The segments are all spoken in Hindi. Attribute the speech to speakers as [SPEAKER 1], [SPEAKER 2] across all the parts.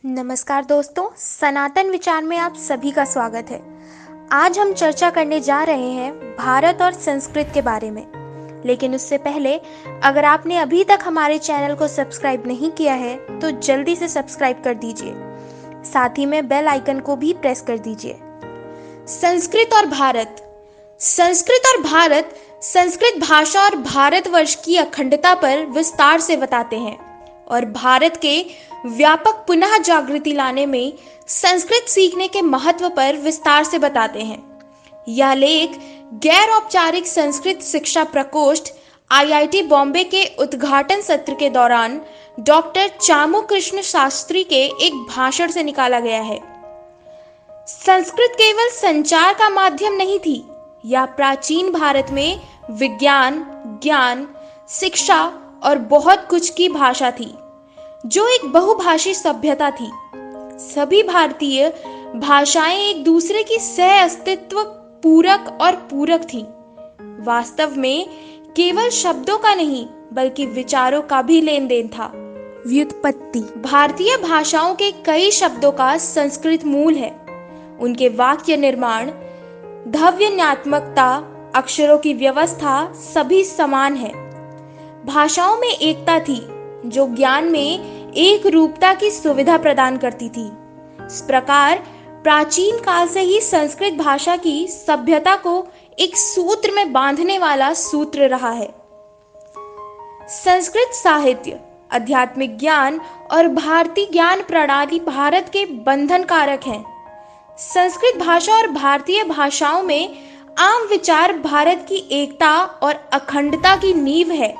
[SPEAKER 1] नमस्कार दोस्तों, सनातन विचार में आप सभी का स्वागत है। आज हम चर्चा करने जा रहे हैं भारत और संस्कृत के बारे में। लेकिन उससे पहले अगर आपने अभी तक हमारे चैनल को सब्सक्राइब नहीं किया है तो जल्दी से सब्सक्राइब कर दीजिए। साथ ही में बेल आइकन को भी प्रेस कर दीजिए। संस्कृत और भारत। संस्कृत और भारत संस्कृत भाषा और भारतवर्ष की अखंडता पर विस्तार से बताते हैं और भारत के व्यापक पुनः जागृति लाने में संस्कृत सीखने के महत्व पर विस्तार से बताते हैं। यह लेख गैर औपचारिक संस्कृत शिक्षा प्रकोष्ठ आईआईटी बॉम्बे के उद्घाटन सत्र के दौरान डॉक्टर चामू कृष्ण शास्त्री के एक भाषण से निकाला गया है। संस्कृत केवल संचार का माध्यम नहीं थी, यह प्राचीन भारत में विज्ञान, ज्ञान, शिक्षा और बहुत कुछ की भाषा थी, जो एक बहुभाषी सभ्यता थी। सभी भारतीय भाषाएं एक दूसरे की सह अस्तित्व पूरक और पूरक थी। वास्तव में केवल शब्दों का नहीं बल्कि विचारों का भी लेन देन था। व्युत्पत्ति। भारतीय भाषाओं के कई शब्दों का संस्कृत मूल है। उनके वाक्य निर्माण, ध्वन्यात्मकता, अक्षरों की व्यवस्था सभी समान है। भाषाओं में एकता थी जो ज्ञान में एक रूपता की सुविधा प्रदान करती थी। इस प्रकार प्राचीन काल से ही संस्कृत भाषा की सभ्यता को एक सूत्र में बांधने वाला सूत्र रहा है। संस्कृत साहित्य, आध्यात्मिक ज्ञान और भारतीय ज्ञान प्रणाली भारत के बंधन कारक हैं। संस्कृत भाषा और भारतीय भाषाओं में आम विचार भारत की एकता और अखंडता की नींव है।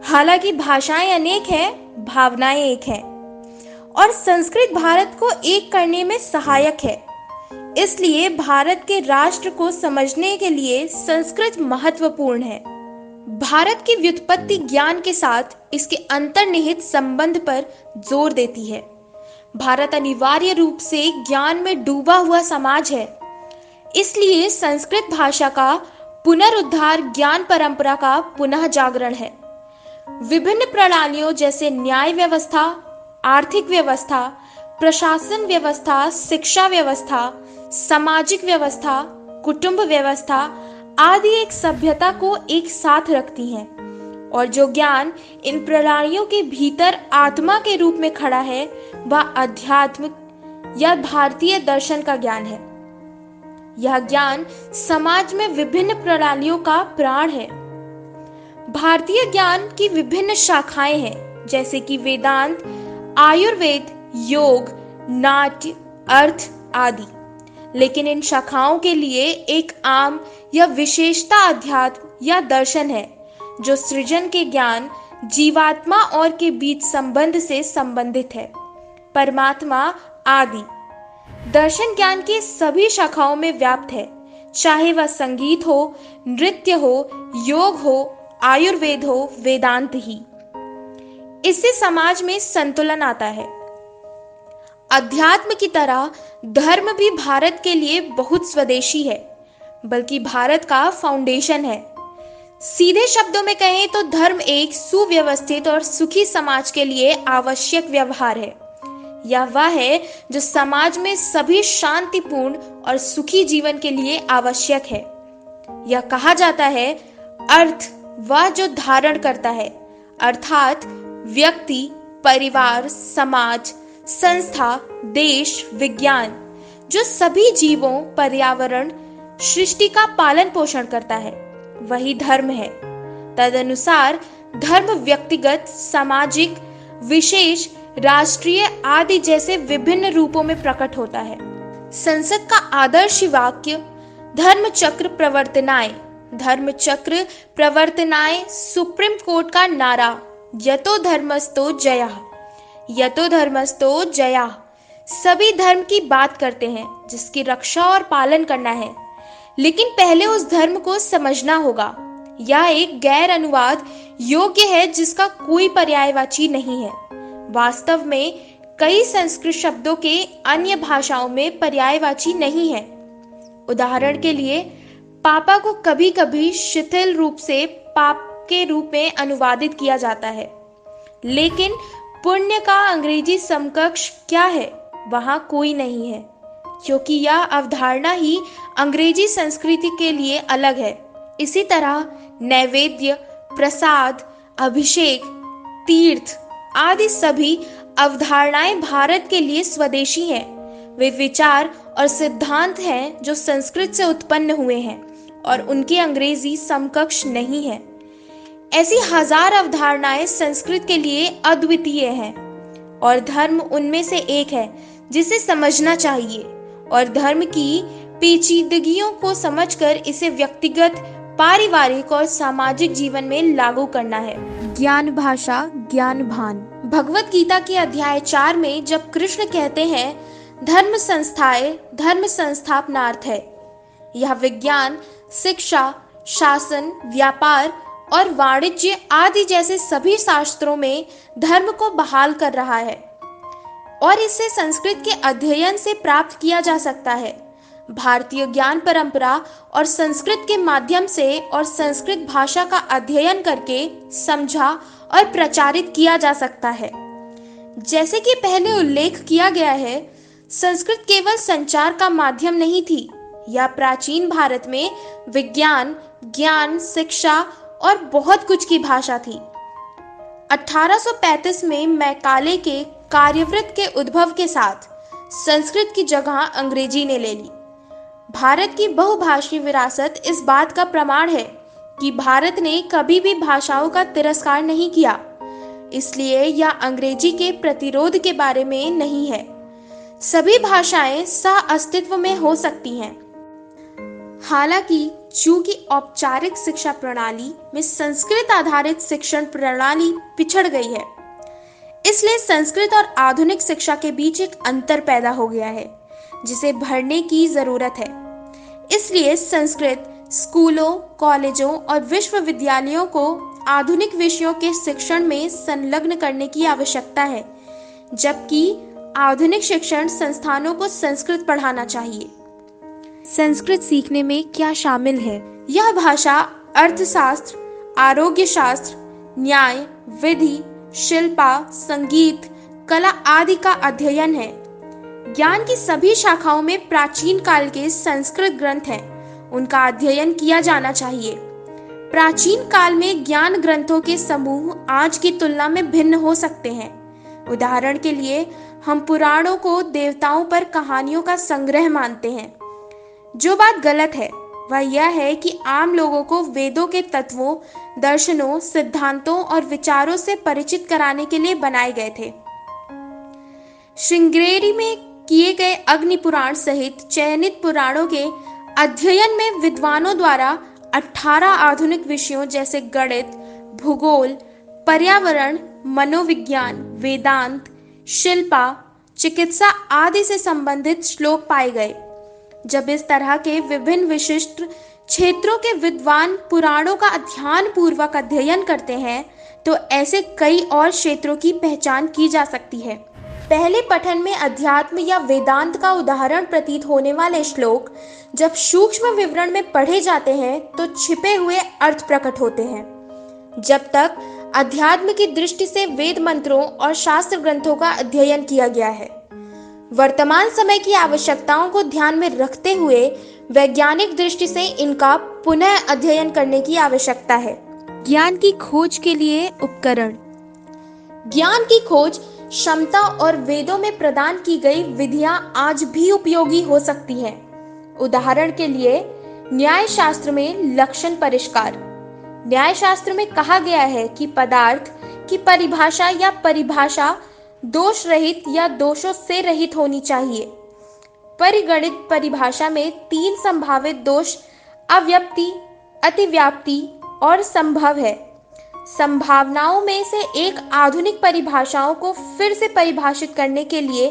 [SPEAKER 1] हालांकि भाषाएं अनेक हैं, भावनाएं एक हैं और संस्कृत भारत को एक करने में सहायक है। इसलिए भारत के राष्ट्र को समझने के लिए संस्कृत महत्वपूर्ण है। भारत की व्युत्पत्ति ज्ञान के साथ इसके अंतर्निहित संबंध पर जोर देती है। भारत अनिवार्य रूप से ज्ञान में डूबा हुआ समाज है। इसलिए संस्कृत भाषा का पुनरुद्धार ज्ञान परंपरा का पुनः जागरण है। विभिन्न प्रणालियों जैसे न्याय व्यवस्था, आर्थिक व्यवस्था, प्रशासन व्यवस्था, शिक्षा व्यवस्था, सामाजिक व्यवस्था, कुटुंब व्यवस्था आदि एक सभ्यता को एक साथ रखती हैं और जो ज्ञान इन प्रणालियों के भीतर आत्मा के रूप में खड़ा है वह अध्यात्म या भारतीय दर्शन का ज्ञान है। यह ज्ञान समाज में विभिन्न प्रणालियों का प्राण है। भारतीय ज्ञान की विभिन्न शाखाएं हैं जैसे कि वेदांत, आयुर्वेद, योग, नाट्य, अर्थ आदि। लेकिन इन शाखाओं के लिए एक आम या विशेषता अध्यात्म या दर्शन है जो सृजन के ज्ञान, जीवात्मा और के बीच संबंध से संबंधित है। परमात्मा आदि दर्शन ज्ञान के सभी शाखाओं में व्याप्त है, चाहे वह संगीत हो, नृत्य हो, योग हो, आयुर्वेद हो, वेदांत ही। इससे समाज में संतुलन आता है। अध्यात्म की तरह धर्म भी भारत के लिए बहुत स्वदेशी है, बल्कि भारत का फाउंडेशन है। सीधे शब्दों में कहें तो धर्म एक सुव्यवस्थित और सुखी समाज के लिए आवश्यक व्यवहार है। यह वह है जो समाज में सभी शांतिपूर्ण और सुखी जीवन के लिए आवश्यक है। यह कहा जाता है, अर्थ वह जो धारण करता है, अर्थात व्यक्ति, परिवार, समाज, संस्था, देश, विज्ञान जो सभी जीवों, पर्यावरण, सृष्टि का पालन पोषण करता है, वही धर्म है। तदनुसार धर्म व्यक्तिगत, सामाजिक, विशेष, राष्ट्रीय आदि जैसे विभिन्न रूपों में प्रकट होता है। संसद का आदर्श वाक्य धर्म चक्र प्रवर्तनाय, धर्म चक्र प्रवर्तनाय सुप्रीम कोर्ट का नारा यतो धर्मस्तो जयः, यतो धर्मस्तो जयः सभी धर्म की बात करते हैं जिसकी रक्षा और पालन करना है, लेकिन पहले उस धर्म को समझना होगा। यह एक गैर अनुवाद योग्य है जिसका कोई पर्यायवाची नहीं है। वास्तव में कई संस्कृत शब्दों के अन्य भाषाओं में पर्यायवाची नहीं है। उदाहरण के लिए पापा को कभी कभी शिथिल रूप से पाप के रूप में अनुवादित किया जाता है, लेकिन पुण्य का अंग्रेजी समकक्ष क्या है? वहाँ कोई नहीं है, क्योंकि यह अवधारणा ही अंग्रेजी संस्कृति के लिए अलग है। इसी तरह नैवेद्य, प्रसाद, अभिषेक, तीर्थ आदि सभी अवधारणाएं भारत के लिए स्वदेशी हैं। वे विचार और सिद्धांत हैं जो संस्कृत से उत्पन्न हुए हैं और उनकी अंग्रेजी समकक्ष नहीं है। ऐसी हजार अवधारणाएं संस्कृत के लिए अद्वितीय हैं और धर्म उनमें से एक है जिसे समझना चाहिए और धर्म की पेचीदगियों को समझकर इसे व्यक्तिगत, पारिवारिक और सामाजिक जीवन में लागू करना है। ज्ञान भाषा, ज्ञान भान। भगवत गीता के अध्याय 4 में जब कृष्ण कहते हैं धर्म संस्थाए धर्म संस्थापनार्थ है, यह विज्ञान, शिक्षा, शासन, व्यापार और वाणिज्य आदि जैसे सभी शास्त्रों में धर्म को बहाल कर रहा है और इसे संस्कृत के अध्ययन से प्राप्त किया जा सकता है। भारतीय ज्ञान परंपरा और संस्कृत के माध्यम से और संस्कृत भाषा का अध्ययन करके समझा और प्रचारित किया जा सकता है। जैसे कि पहले उल्लेख किया गया है, संस्कृत केवल संचार का माध्यम नहीं थी। यह प्राचीन भारत में विज्ञान, ज्ञान, शिक्षा और बहुत कुछ की भाषा थी। 1835 में मैकाले के कार्यवृत्त के उद्भव के साथ संस्कृत की जगह अंग्रेजी ने ले ली। भारत की बहुभाषी विरासत इस बात का प्रमाण है कि भारत ने कभी भी भाषाओं का तिरस्कार नहीं किया, इसलिए यह अंग्रेजी के प्रतिरोध के बारे में नहीं है। सभी भाषाएं सह अस्तित्व में हो सकती हैं। हालांकि चूंकि औपचारिक शिक्षा प्रणाली में संस्कृत आधारित शिक्षण प्रणाली पिछड़ गई है, इसलिए संस्कृत और आधुनिक शिक्षा के बीच एक अंतर पैदा हो गया है जिसे भरने की जरूरत है। इसलिए संस्कृत स्कूलों, कॉलेजों और विश्वविद्यालयों को आधुनिक विषयों के शिक्षण में संलग्न करने की आवश्यकता है, जबकि आधुनिक शिक्षण संस्थानों को संस्कृत पढ़ाना चाहिए। संस्कृत सीखने में क्या शामिल है? यह भाषा, अर्थशास्त्र, आरोग्य शास्त्र, न्याय, विधि, शिल्पा, संगीत, कला आदि का अध्ययन है। ज्ञान की सभी शाखाओं में प्राचीन काल के संस्कृत ग्रंथ हैं, उनका अध्ययन किया जाना चाहिए। प्राचीन काल में ज्ञान ग्रंथों के समूह आज की तुलना में भिन्न हो सकते हैं। उदाहरण के लिए हम पुराणों को देवताओं पर कहानियों का संग्रह मानते हैं। जो बात गलत है वह यह है कि आम लोगों को वेदों के तत्वों, दर्शनों, सिद्धांतों और विचारों से परिचित कराने के लिए बनाए गए थे। श्रृंगेरी में किए गए अग्नि पुराण सहित चयनित पुराणों के अध्ययन में विद्वानों द्वारा 18 आधुनिक विषयों जैसे गणित, भूगोल, पर्यावरण, मनोविज्ञान, वेदांत, शिल्पा, चिकित्सा आदि से संबंधित श्लोक पाए गए। जब इस तरह के विभिन्न विशिष्ट क्षेत्रों के विद्वान पुराणों का ध्यान पूर्वक अध्ययन करते हैं तो ऐसे कई और क्षेत्रों की पहचान की जा सकती है। पहले पठन में अध्यात्म या वेदांत का उदाहरण प्रतीत होने वाले श्लोक जब सूक्ष्म विवरण में पढ़े जाते हैं तो छिपे हुए अर्थ प्रकट होते हैं। जब तक अध्यात्म की दृष्टि से वेद मंत्रों और शास्त्र ग्रंथों का अध्ययन किया गया है, वर्तमान समय की आवश्यकताओं को ध्यान में रखते हुए वैज्ञानिक दृष्टि से इनका पुनः अध्ययन करने की आवश्यकता है। ज्ञान की खोज के लिए उपकरण। ज्ञान की खोज क्षमता और वेदों में प्रदान की गई विधियां आज भी उपयोगी हो सकती हैं। उदाहरण के लिए न्याय शास्त्र में लक्षण परिष्कार। न्याय शास्त्र में कहा गया है कि पदार्थ की परिभाषा या परिभाषा दोष रहित या दोषों से रहित होनी चाहिए। परिगणित परिभाषा में 3 संभावित दोष अव्याप्ति, अतिव्याप्ति और संभव है। संभावनाओं में से एक आधुनिक परिभाषाओं को फिर से परिभाषित करने के लिए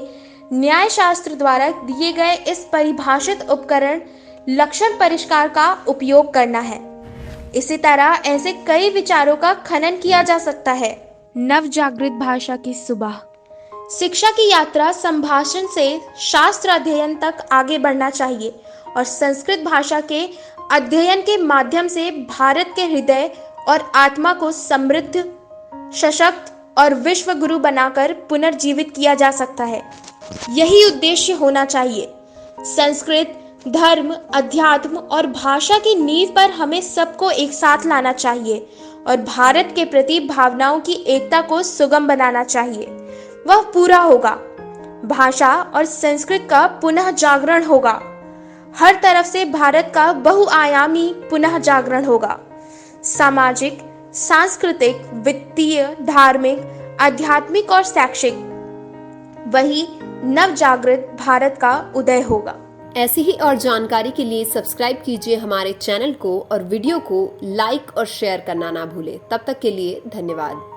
[SPEAKER 1] न्याय शास्त्र द्वारा दिए गए इस परिभाषित उपकरण लक्षण परिष्कार का उपयोग करना है। इसी तरह ऐसे कई विचारों का खनन किया जा सकता है। नवजागृत भाषा की सुबह। शिक्षा की यात्रा संभाषण से शास्त्र अध्ययन तक आगे बढ़ना चाहिए और संस्कृत भाषा के अध्ययन के माध्यम से भारत के हृदय और आत्मा को समृद्ध, सशक्त और विश्व गुरु बनाकर पुनर्जीवित किया जा सकता है। यही उद्देश्य होना चाहिए। संस्कृत, धर्म, अध्यात्म और भाषा की नींव पर हमें सबको एक साथ लाना चाहिए और भारत के प्रति भावनाओं की एकता को सुगम बनाना चाहिए। वह पूरा होगा। भाषा और संस्कृत का पुनः जागरण होगा। हर तरफ से भारत का बहुआयामी पुनः जागरण होगा। सामाजिक, सांस्कृतिक, वित्तीय, धार्मिक, आध्यात्मिक और शैक्षिक, वही नवजागृत भारत का उदय होगा।
[SPEAKER 2] ऐसी ही और जानकारी के लिए सब्सक्राइब कीजिए हमारे चैनल को और वीडियो को लाइक और शेयर करना ना भूलें। तब तक के लिए धन्यवाद।